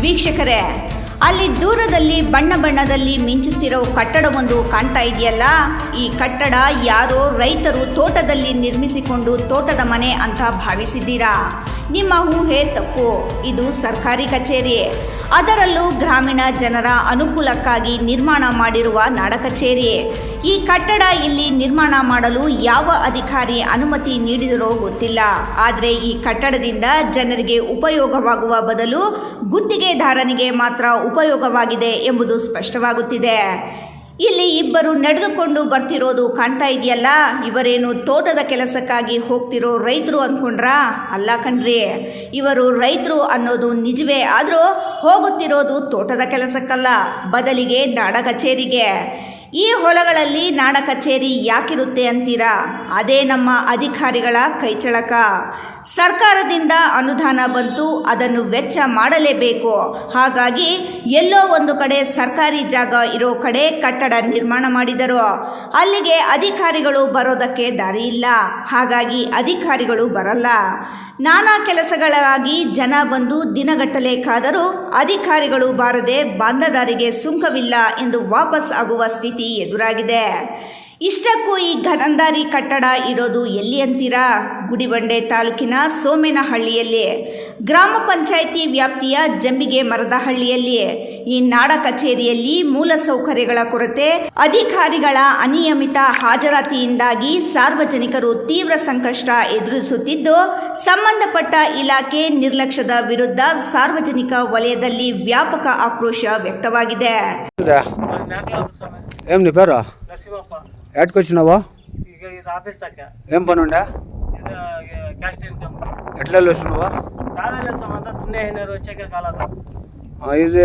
ವೀಕ್ಷಕರೇ, ಅಲ್ಲಿ ದೂರದಲ್ಲಿ ಬಣ್ಣ ಬಣ್ಣದಲ್ಲಿ ಮಿಂಚುತ್ತಿರೋ ಕಟ್ಟಡವೊಂದು ಕಾಣ್ತಾ ಇದೆಯಲ್ಲ, ಈ ಕಟ್ಟಡ ಯಾರೋ ರೈತರು ತೋಟದಲ್ಲಿ ನಿರ್ಮಿಸಿಕೊಂಡು ತೋಟದ ಮನೆ ಅಂತ ಭಾವಿಸಿದ್ದೀರಾ? ನಿಮ್ಮ ಊಹೆ ತಪ್ಪು. ಇದು ಸರ್ಕಾರಿ ಕಚೇರಿ, ಅದರಲ್ಲೂ ಗ್ರಾಮೀಣ ಜನರ ಅನುಕೂಲಕ್ಕಾಗಿ ನಿರ್ಮಾಣ ಮಾಡಿರುವ ನಾಡ ಕಚೇರಿ. ಈ ಕಟ್ಟಡ ಇಲ್ಲಿ ನಿರ್ಮಾಣ ಮಾಡಲು ಯಾವ ಅಧಿಕಾರಿ ಅನುಮತಿ ನೀಡಿದರೋ ಗೊತ್ತಿಲ್ಲ. ಆದರೆ ಈ ಕಟ್ಟಡದಿಂದ ಜನರಿಗೆ ಉಪಯೋಗವಾಗುವ ಬದಲು ಗುತ್ತಿಗೆದಾರನಿಗೆ ಮಾತ್ರ ಉಪಯೋಗವಾಗಿದೆ ಎಂಬುದು ಸ್ಪಷ್ಟವಾಗುತ್ತಿದೆ. ಇಲ್ಲಿ ಇಬ್ಬರು ನಡೆದುಕೊಂಡು ಬರ್ತಿರೋದು ಕಾಣ್ತಾ ಇದೆಯಲ್ಲ, ಇವರೇನು ತೋಟದ ಕೆಲಸಕ್ಕಾಗಿ ಹೋಗ್ತಿರೋ ರೈತರು ಅಂದ್ಕೊಂಡ್ರಾ? ಅಲ್ಲ ಕಣ್ರಿ, ಇವರು ರೈತರು ಅನ್ನೋದು ನಿಜವೇ, ಆದರೂ ಹೋಗುತ್ತಿರೋದು ತೋಟದ ಕೆಲಸಕ್ಕಲ್ಲ, ಬದಲಿಗೆ ನಾಡ ಕಚೇರಿಗೆ. ಈ ಹೊಲಗಳಲ್ಲಿ ನಾಡ ಕಚೇರಿ ಯಾಕಿರುತ್ತೆ ಅಂತೀರಾ? ಅದೇ ನಮ್ಮ ಅಧಿಕಾರಿಗಳ ಕೈಚಳಕ. ಸರ್ಕಾರದಿಂದ ಅನುದಾನ ಬಂತು, ಅದನ್ನು ವೆಚ್ಚ ಮಾಡಲೇಬೇಕು. ಹಾಗಾಗಿ ಎಲ್ಲೋ ಒಂದು ಕಡೆ ಸರ್ಕಾರಿ ಜಾಗ ಇರೋ ಕಡೆ ಕಟ್ಟಡ ನಿರ್ಮಾಣ ಮಾಡಿದರು. ಅಲ್ಲಿಗೆ ಅಧಿಕಾರಿಗಳು ಬರೋದಕ್ಕೆ ದಾರಿ ಇಲ್ಲ, ಹಾಗಾಗಿ ಅಧಿಕಾರಿಗಳು ಬರಲ್ಲ. ನಾನಾ ಕೆಲಸಗಳಾಗಿ ಜನ ಬಂದು ದಿನಗಟ್ಟಲೆ ಕಾದರೂ ಅಧಿಕಾರಿಗಳು ಬಾರದೆ ಬಾಂಧದಾರಿಗೆ ಸುಂಕವಿಲ್ಲ ಎಂದು ವಾಪಸ್ ಆಗುವ ಸ್ಥಿತಿ ಎದುರಾಗಿದೆ. ಇಷ್ಟಕ್ಕೂ ಈ ಘನಂದಾರಿ ಕಟ್ಟಡ ಇರೋದು ಎಲ್ಲಿ ಅಂತೀರಾ? ಗುಡಿಬಂಡೆ ತಾಲೂಕಿನ ಸೋಮೇನಹಳ್ಳಿಯಲ್ಲಿ, ಗ್ರಾಮ ಪಂಚಾಯಿತಿ ವ್ಯಾಪ್ತಿಯ ಜಂಬಿಗೆ ಮರದಹಳ್ಳಿಯಲ್ಲಿ. ಈ ನಾಡ ಕಚೇರಿಯಲ್ಲಿ ಮೂಲಸೌಕರ್ಯಗಳ ಕೊರತೆ, ಅಧಿಕಾರಿಗಳ ಅನಿಯಮಿತ ಹಾಜರಾತಿಯಿಂದಾಗಿ ಸಾರ್ವಜನಿಕರು ತೀವ್ರ ಸಂಕಷ್ಟ ಎದುರಿಸುತ್ತಿದ್ದು, ಸಂಬಂಧಪಟ್ಟ ಇಲಾಖೆ ನಿರ್ಲಕ್ಷ್ಯದ ವಿರುದ್ಧ ಸಾರ್ವಜನಿಕ ವಲಯದಲ್ಲಿ ವ್ಯಾಪಕ ಆಕ್ರೋಶ ವ್ಯಕ್ತವಾಗಿದೆ. ఏం నీ పేరు? నరసింహప్ప. ఎక్కడికి వచ్చినావు? ఇది ఆఫీస్ దాకా. ఏం పని ఉండే? ఇది క్యాస్ట్ ఇన్కమ్. ఎట్లా వచ్చినావు? తాళాలు సంబంధ దున్నేహినారు వచ్చాక కాలదు. ఇది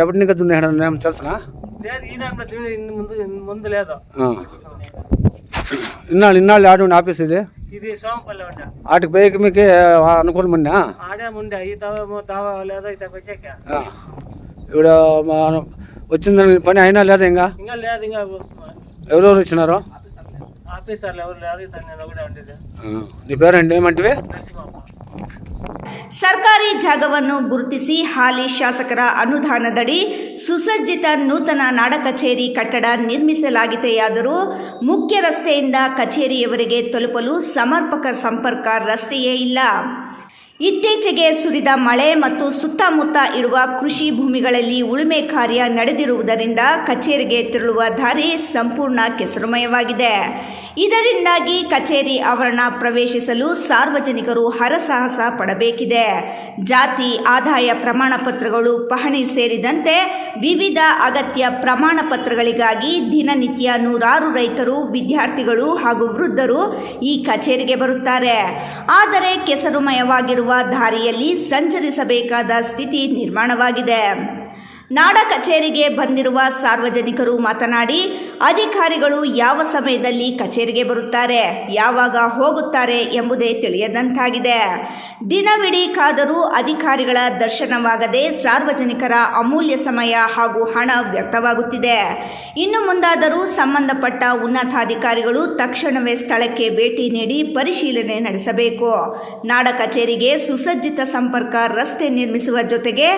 ఎప్పటి నుంచి దున్నేహినారు ఏం తెలుసునా? లేదు, ఈ టైంలో దున్ని ముందు లేదు. ఇన్నాళ్ళు ఆడు ఆఫీస్ ఇది? ఇది సోమపల్లి ఉండే. వాటికి పోయి మీకు అనుకూలమన్నా? ఆడే ఉండే ఈ దావా లేదో ఇతకు వచ్చాక ఇప్పుడు వచ్చింది పని అయినా లేదా? ఇంకా లేదు, ఇంకా ఎవరెవరు వచ్చినారు? ఆఫీసర్లు ఎవరు లేరు, ఇతను నేను ఒకటే ఉండేది. నీ పేరండి ఏమంటివి? నరసింహప్ప. ಸರ್ಕಾರಿ ಜಾಗವನ್ನು ಗುರುತಿಸಿ ಹಾಲಿ ಶಾಸಕರ ಅನುದಾನದಡಿ ಸುಸಜ್ಜಿತ ನೂತನ ನಾಡ ಕಚೇರಿ ಕಟ್ಟಡ ನಿರ್ಮಿಸಲಾಗಿದೆಯಾದರೂ ಮುಖ್ಯ ರಸ್ತೆಯಿಂದ ಕಚೇರಿಯವರೆಗೆ ತಲುಪಲು ಸಮರ್ಪಕ ಸಂಪರ್ಕ ರಸ್ತೆಯೇ ಇಲ್ಲ. ಇತ್ತೀಚೆಗೆ ಸುರಿದ ಮಳೆ ಮತ್ತು ಸುತ್ತಮುತ್ತ ಇರುವ ಕೃಷಿ ಭೂಮಿಗಳಲ್ಲಿ ಉಳುಮೆ ಕಾರ್ಯ ನಡೆದಿರುವುದರಿಂದ ಕಚೇರಿಗೆ ತೆರಳುವ ದಾರಿ ಸಂಪೂರ್ಣ ಕೆಸರುಮಯವಾಗಿದೆ. ಇದರಿಂದಾಗಿ ಕಚೇರಿ ಆವರಣ ಪ್ರವೇಶಿಸಲು ಸಾರ್ವಜನಿಕರು ಹರಸಾಹಸ ಪಡಬೇಕಿದೆ. ಜಾತಿ ಆದಾಯ ಪ್ರಮಾಣ ಪತ್ರಗಳು, ಪಹಣಿ ಸೇರಿದಂತೆ ವಿವಿಧ ಅಗತ್ಯ ಪ್ರಮಾಣ ಪತ್ರಗಳಿಗಾಗಿ ದಿನನಿತ್ಯ ನೂರಾರು ರೈತರು, ವಿದ್ಯಾರ್ಥಿಗಳು ಹಾಗೂ ವೃದ್ಧರು ಈ ಕಚೇರಿಗೆ ಬರುತ್ತಾರೆ. ಆದರೆ ಕೆಸರುಮಯವಾಗಿರುವ ದಾರಿಯಲ್ಲಿ ಸಂಚರಿಸಬೇಕಾದ ಸ್ಥಿತಿ ನಿರ್ಮಾಣವಾಗಿದೆ. ನಾಡ ಕಚೇರಿಗೆ ಬಂದಿರುವ ಸಾರ್ವಜನಿಕರು ಮಾತನಾಡಿ, ಅಧಿಕಾರಿಗಳು ಯಾವ ಸಮಯದಲ್ಲಿ ಕಚೇರಿಗೆ ಬರುತ್ತಾರೆ, ಯಾವಾಗ ಹೋಗುತ್ತಾರೆ ಎಂಬುದೇ ತಿಳಿಯದಂತಾಗಿದೆ. ದಿನವಿಡೀ ಕಾದರೂ ಅಧಿಕಾರಿಗಳ ದರ್ಶನವಾಗದೆ ಸಾರ್ವಜನಿಕರ ಅಮೂಲ್ಯ ಸಮಯ ಹಾಗೂ ಹಣ ವ್ಯರ್ಥವಾಗುತ್ತಿದೆ. ಇನ್ನು ಮುಂದಾದರೂ ಸಂಬಂಧಪಟ್ಟ ಉನ್ನತಾಧಿಕಾರಿಗಳು ತಕ್ಷಣವೇ ಸ್ಥಳಕ್ಕೆ ಭೇಟಿ ನೀಡಿ ಪರಿಶೀಲನೆ ನಡೆಸಬೇಕು. ನಾಡ ಕಚೇರಿಗೆ ಸುಸಜ್ಜಿತ ಸಂಪರ್ಕ ರಸ್ತೆ ನಿರ್ಮಿಸುವ ಜೊತೆಗೆ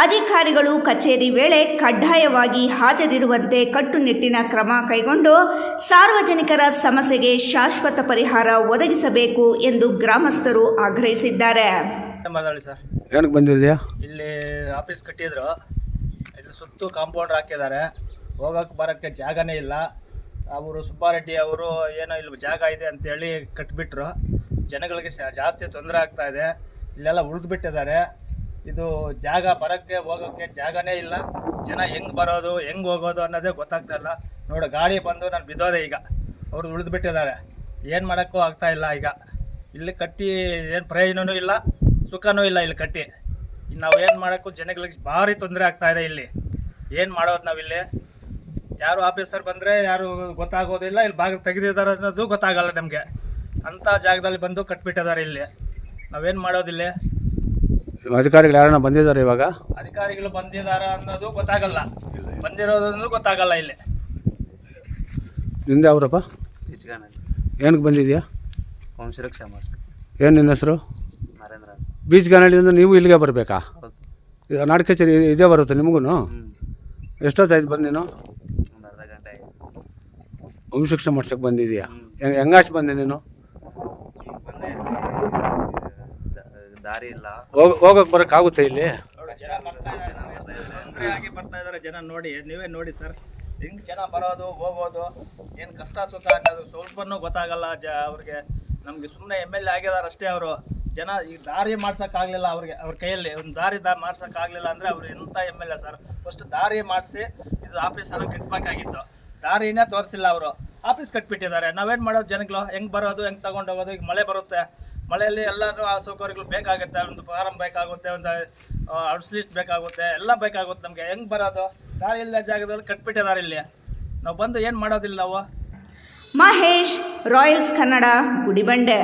ಅಧಿಕಾರಿಗಳು ಕಚೇರಿ ವೇಳೆ ಕಡ್ಡಾಯವಾಗಿ ಹಾಜರಿರುವಂತೆ ಕಟ್ಟುನಿಟ್ಟಿನ ಕ್ರಮ ಕೈಗೊಂಡು ಸಾರ್ವಜನಿಕರ ಸಮಸ್ಯೆಗೆ ಶಾಶ್ವತ ಪರಿಹಾರ ಒದಗಿಸಬೇಕು ಎಂದು ಗ್ರಾಮಸ್ಥರು ಆಗ್ರಹಿಸಿದ್ದಾರೆ. ಸರ್, ಏನಕ್ಕೆ ಬಂದಿದೆಯಾ? ಇಲ್ಲಿ ಆಫೀಸ್ ಕಟ್ಟಿದ್ರು, ಇಲ್ಲಿ ಸುತ್ತು ಕಾಂಪೌಂಡರ್ ಹಾಕಿದ್ದಾರೆ, ಹೋಗಕ್ಕೆ ಬರೋಕ್ಕೆ ಜಾಗನೇ ಇಲ್ಲ. ಅವರು ಸುಬ್ಬಾರೆಡ್ಡಿ ಅವರು ಏನೋ ಇಲ್ಲಿ ಜಾಗ ಇದೆ ಅಂತೇಳಿ ಕಟ್ಟಿಬಿಟ್ರು. ಜನಗಳಿಗೆ ಜಾಸ್ತಿ ತೊಂದರೆ ಆಗ್ತಾ ಇದೆ. ಇಲ್ಲೆಲ್ಲ ಉಳಿದ್ಬಿಟ್ಟಿದ್ದಾರೆ. ಇದು ಜಾಗ ಬರೋಕ್ಕೆ ಹೋಗೋಕ್ಕೆ ಜಾಗನೇ ಇಲ್ಲ. ಜನ ಹೆಂಗೆ ಬರೋದು ಹೆಂಗೆ ಹೋಗೋದು ಅನ್ನೋದೇ ಗೊತ್ತಾಗ್ತಾ ಇಲ್ಲ. ನೋಡು, ಗಾಡಿ ಬಂದು ನಾನು ಬಿದ್ದೋದೆ. ಈಗ ಅವರು ಉಳಿದ್ಬಿಟ್ಟಿದ್ದಾರೆ, ಏನು ಮಾಡೋಕ್ಕೂ ಆಗ್ತಾ ಇಲ್ಲ. ಈಗ ಇಲ್ಲಿ ಕಟ್ಟಿ ಏನು ಪ್ರಯೋಜನವೂ ಇಲ್ಲ, ಸುಖನೂ ಇಲ್ಲ. ಇಲ್ಲಿ ಕಟ್ಟಿ ನಾವು ಏನು ಮಾಡೋಕ್ಕೂ ಜನಗಳಿಗೆ ಭಾರಿ ತೊಂದರೆ ಆಗ್ತಾ ಇದೆ. ಇಲ್ಲಿ ಏನು ಮಾಡೋದು ನಾವಿಲ್ಲಿ? ಯಾರು ಆಫೀಸರ್ ಬಂದರೆ ಯಾರು ಗೊತ್ತಾಗೋದಿಲ್ಲ, ಇಲ್ಲಿ ಭಾಗ ತೆಗೆದಿದ್ದಾರೆ ಅನ್ನೋದು ಗೊತ್ತಾಗಲ್ಲ ನಮಗೆ. ಅಂಥ ಜಾಗದಲ್ಲಿ ಬಂದು ಕಟ್ಬಿಟ್ಟಿದ್ದಾರೆ. ಇಲ್ಲಿ ನಾವೇನು ಮಾಡೋದಿಲ್ಲ. ಅಧಿಕಾರಿಗಳು ಯಾರನ್ನ ಬಂದಿದ್ದಾರೆ? ಇವಾಗ ಅಧಿಕಾರಿಗಳು ಬಂದಿದ್ದಾರೆ ಅನ್ನೋದು ಗೊತ್ತಾಗಲ್ಲ, ಬಂದಿರೋದನ್ನೋದು ಗೊತ್ತಾಗಲ್ಲ. ಇಲ್ಲಿ ನಿಂದೆ ಅವರಪ್ಪ? ಏನಕ್ಕೆ ಬಂದಿದ್ಯಾ? ವಂಶರಕ್ಷಾ ಮಾಡಿ. ಏನು ನಿನ್ನ ಹೆಸರು? ನರೇಂದ್ರ. ಬೀಚ್ ಗಾನಹಳ್ಳಿಯಿಂದ ನೀವು ಇಲ್ಲಿಗೆ ಬರಬೇಕಾ? ನಾಡ ಕಚೇರಿ ಇದೇ ಬರುತ್ತೆ ನಿಮಗೂ? ಎಷ್ಟೊತ್ತಾಯ್ತು ಬಂದು ನೀನು? ಒಂದು ಅರ್ಧ ಗಂಟೆ ಆಯಿತು. ವಂಶಿಕ್ಷೆ ಮಾಡ್ಸೋಕೆ ಬಂದಿದೆಯಾ? ಹೆಂಗಾಶ್ ಬಂದೆ ನೀನು? ಬಂದೆ, ದಾರಿ ಇಲ್ಲ, ಹೋಗಕ್ಕೆ ಬರೋಕ್ಕಾಗುತ್ತೆ ಇಲ್ಲಿ? ನೋಡಿ ಜನ ಬರ್ತಾ ಇದ್ದಾರೆ ಸರ್, ಎಷ್ಟು ತೊಂದರೆಯಾಗಿ ಬರ್ತಾ ಇದ್ದಾರೆ ಜನ. ನೋಡಿ ನೀವೇ ನೋಡಿ ಸರ್, ಹೆಂಗೆ ಜನ ಬರೋದು ಹೋಗೋದು, ಏನು ಕಷ್ಟ ಸುಖ ಅನ್ನೋದು ಸ್ವಲ್ಪನೂ ಗೊತ್ತಾಗಲ್ಲ ಅವ್ರಿಗೆ. ನಮಗೆ ಸುಮ್ಮನೆ MLA ಆಗಿದ್ದಾರೆ ಅಷ್ಟೇ ಅವರು. ಜನ ಈ ದಾರಿ ಮಾಡ್ಸೋಕ್ಕಾಗಲಿಲ್ಲ ಅವ್ರಿಗೆ, ಅವ್ರ ಕೈಯಲ್ಲಿ ಒಂದು ದಾರಿ ಮಾಡ್ಸೋಕ್ಕಾಗಲಿಲ್ಲ ಅಂದರೆ ಅವ್ರು ಎಂಥ MLA ಸರ್. ಫಸ್ಟ್ ದಾರಿ ಮಾಡಿಸಿ ಇದು ಆಫೀಸೆಲ್ಲ ಕಟ್ಟಬೇಕಾಗಿತ್ತು, ದಾರಿನೇ ತೋರಿಸಿಲ್ಲ ಅವರು, ಆಫೀಸ್ ಕಟ್ಬಿಟ್ಟಿದ್ದಾರೆ. ನಾವೇನು ಮಾಡೋದು ಜನಗಳು? ಹೆಂಗೆ ಬರೋದು, ಹೆಂಗೆ ತಗೊಂಡು ಹೋಗೋದು? ಈಗ ಮಳೆ ಬರುತ್ತೆ, ಮಳೆಯಲ್ಲಿ ಎಲ್ಲರೂ ಆ ಸೌಕರ್ಯಗಳು ಬೇಕಾಗುತ್ತೆ. ಒಂದು ಫಾರಮ್ ಬೇಕಾಗುತ್ತೆ, ಒಂದು ಔಟ್ಸ್ ಲಿಸ್ಟ್ ಬೇಕಾಗುತ್ತೆ, ಎಲ್ಲ ಬೇಕಾಗುತ್ತೆ ನಮಗೆ. ಹೆಂಗೆ ಬರೋದು? ದಾರಿ ಇಲ್ಲ ಜಾಗದಲ್ಲಿ ಕಟ್ಬಿಟ್ಟಿದ್ದಾರೆ ಇಲ್ಲಿ. ನಾವು ಬಂದು ಏನು ಮಾಡೋದಿಲ್ಲ ನಾವು. ಮಹೇಶ್, ರಾಯಲ್ಸ್ ಕನ್ನಡ, ಗುಡಿಬಂಡೆ.